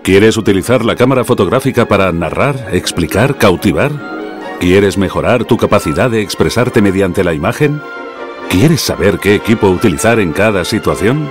¿Quieres utilizar la cámara fotográfica para narrar, explicar, cautivar? ¿Quieres mejorar tu capacidad de expresarte mediante la imagen? ¿Quieres saber qué equipo utilizar en cada situación?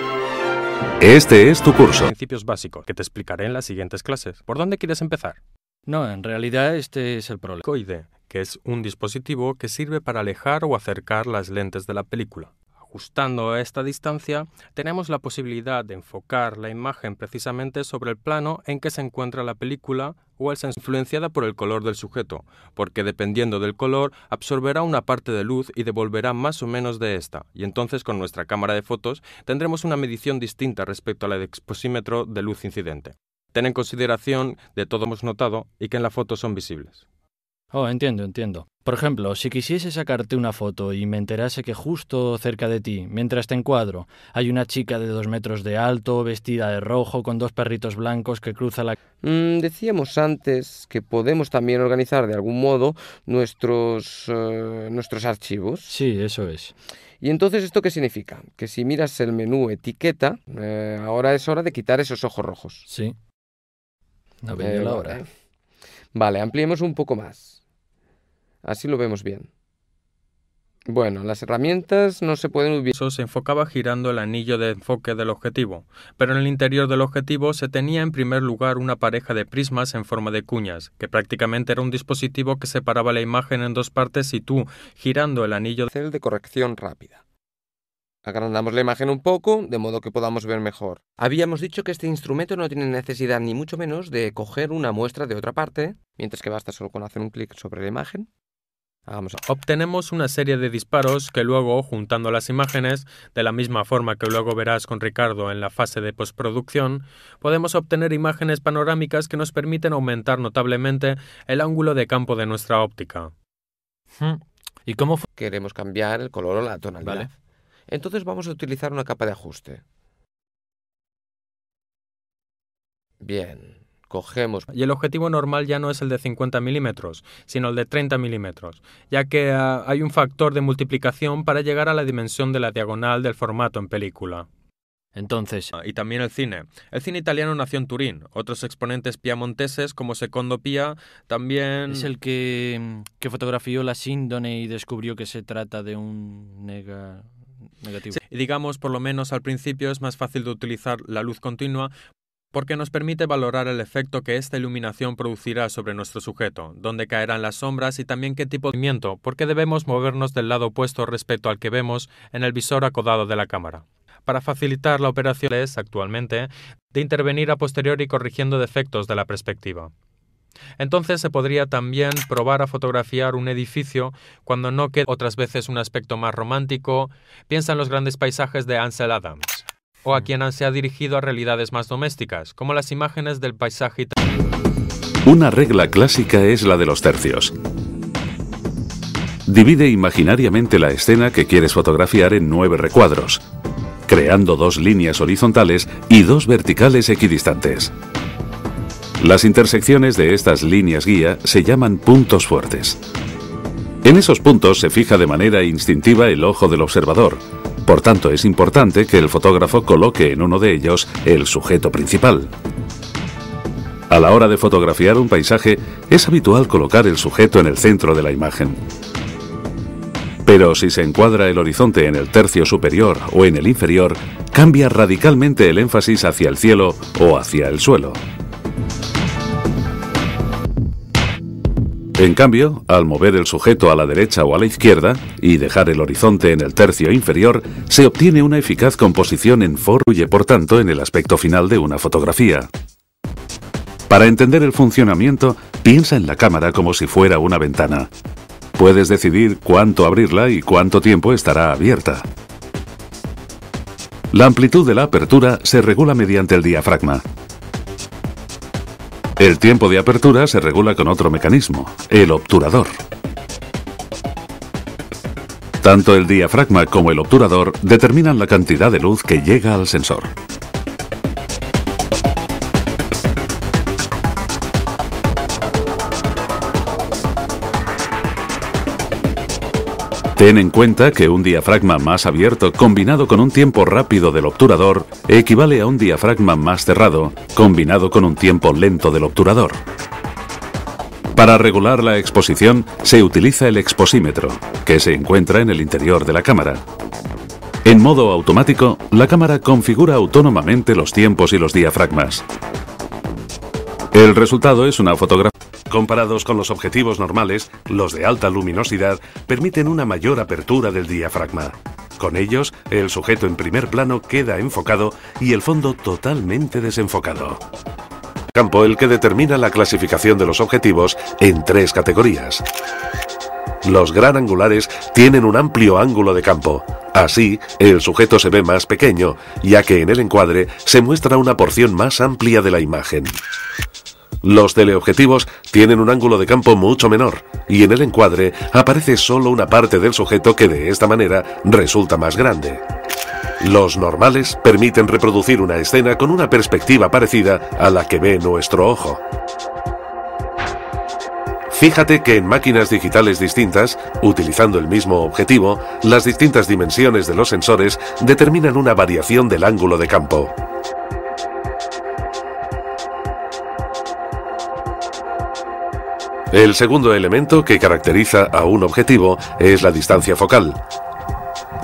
Este es tu curso. Principios básicos que te explicaré en las siguientes clases. ¿Por dónde quieres empezar? No, en realidad este es el problema. Coide, que es un dispositivo que sirve para alejar o acercar las lentes de la película. Ajustando a esta distancia, tenemos la posibilidad de enfocar la imagen precisamente sobre el plano en que se encuentra la película o el sensor, influenciada por el color del sujeto, porque dependiendo del color absorberá una parte de luz y devolverá más o menos de esta, y entonces con nuestra cámara de fotos tendremos una medición distinta respecto al exposímetro de luz incidente. Ten en consideración de todo hemos notado y que en la foto son visibles. Oh, entiendo. Por ejemplo, si quisiese sacarte una foto y me enterase que justo cerca de ti, mientras te encuadro, hay una chica de 2 metros de alto, vestida de rojo, con 2 perritos blancos que cruza la... Decíamos antes que podemos también organizar de algún modo nuestros archivos. Sí, eso es. ¿Y entonces esto qué significa? Que si miras el menú etiqueta, ahora es hora de quitar esos ojos rojos. Sí. No veo la hora. Vale, ampliemos un poco más. Así lo vemos bien. Bueno, las herramientas no se pueden ubicar. Eso se enfocaba girando el anillo de enfoque del objetivo, pero en el interior del objetivo se tenía en primer lugar una pareja de prismas en forma de cuñas, que prácticamente era un dispositivo que separaba la imagen en 2 partes y tú, girando el anillo de corrección rápida. Agrandamos la imagen un poco, de modo que podamos ver mejor. Habíamos dicho que este instrumento no tiene necesidad ni mucho menos de coger una muestra de otra parte, mientras que basta solo con hacer un clic sobre la imagen. Obtenemos una serie de disparos que luego, juntando las imágenes, de la misma forma que luego verás con Ricardo en la fase de postproducción, podemos obtener imágenes panorámicas que nos permiten aumentar notablemente el ángulo de campo de nuestra óptica. ¿Y cómo queremos cambiar el color o la tonalidad? Vale. Entonces vamos a utilizar una capa de ajuste. Bien. Cogemos. Y el objetivo normal ya no es el de 50 milímetros, sino el de 30 milímetros, ya que hay un factor de multiplicación para llegar a la dimensión de la diagonal del formato en película. Entonces... Y también el cine. El cine italiano nació en Turín. Otros exponentes piamonteses, como Secondo Pia, también... Es el que fotografió la síndone y descubrió que se trata de un negativo. Sí, y digamos, por lo menos al principio es más fácil de utilizar la luz continua, porque nos permite valorar el efecto que esta iluminación producirá sobre nuestro sujeto, dónde caerán las sombras y también qué tipo de movimiento, porque debemos movernos del lado opuesto respecto al que vemos en el visor acodado de la cámara. Para facilitar la operación es, actualmente, de intervenir a posteriori corrigiendo defectos de la perspectiva. Entonces se podría también probar a fotografiar un edificio cuando no quede otras veces un aspecto más romántico. Piensa en los grandes paisajes de Ansel Adams, o a quien se ha dirigido a realidades más domésticas, como las imágenes del paisaje italiano. Una regla clásica es la de los tercios. Divide imaginariamente la escena que quieres fotografiar en 9 recuadros, creando 2 líneas horizontales y 2 verticales equidistantes. Las intersecciones de estas líneas guía se llaman puntos fuertes. En esos puntos se fija de manera instintiva el ojo del observador. Por tanto, es importante que el fotógrafo coloque en uno de ellos el sujeto principal. A la hora de fotografiar un paisaje, es habitual colocar el sujeto en el centro de la imagen. Pero si se encuadra el horizonte en el tercio superior o en el inferior, cambia radicalmente el énfasis hacia el cielo o hacia el suelo. En cambio, al mover el sujeto a la derecha o a la izquierda y dejar el horizonte en el tercio inferior, se obtiene una eficaz composición en influye, por tanto, en el aspecto final de una fotografía. Para entender el funcionamiento, piensa en la cámara como si fuera una ventana. Puedes decidir cuánto abrirla y cuánto tiempo estará abierta. La amplitud de la apertura se regula mediante el diafragma. El tiempo de apertura se regula con otro mecanismo, el obturador. Tanto el diafragma como el obturador determinan la cantidad de luz que llega al sensor. Ten en cuenta que un diafragma más abierto combinado con un tiempo rápido del obturador equivale a un diafragma más cerrado combinado con un tiempo lento del obturador. Para regular la exposición se utiliza el exposímetro, que se encuentra en el interior de la cámara. En modo automático, la cámara configura autónomamente los tiempos y los diafragmas. El resultado es una fotografía. Comparados con los objetivos normales, los de alta luminosidad permiten una mayor apertura del diafragma. Con ellos, el sujeto en primer plano queda enfocado y el fondo totalmente desenfocado. Campo el que determina la clasificación de los objetivos en 3 categorías. Los gran angulares tienen un amplio ángulo de campo. Así, el sujeto se ve más pequeño, ya que en el encuadre se muestra una porción más amplia de la imagen. Los teleobjetivos tienen un ángulo de campo mucho menor, y en el encuadre aparece solo una parte del sujeto que de esta manera resulta más grande. Los normales permiten reproducir una escena con una perspectiva parecida a la que ve nuestro ojo. Fíjate que en máquinas digitales distintas, utilizando el mismo objetivo, las distintas dimensiones de los sensores determinan una variación del ángulo de campo. El segundo elemento que caracteriza a un objetivo es la distancia focal.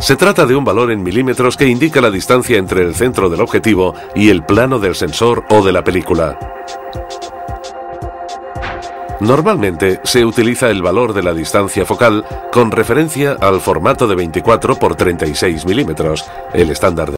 Se trata de un valor en milímetros que indica la distancia entre el centro del objetivo y el plano del sensor o de la película. Normalmente se utiliza el valor de la distancia focal con referencia al formato de 24 por 36 milímetros, el estándar de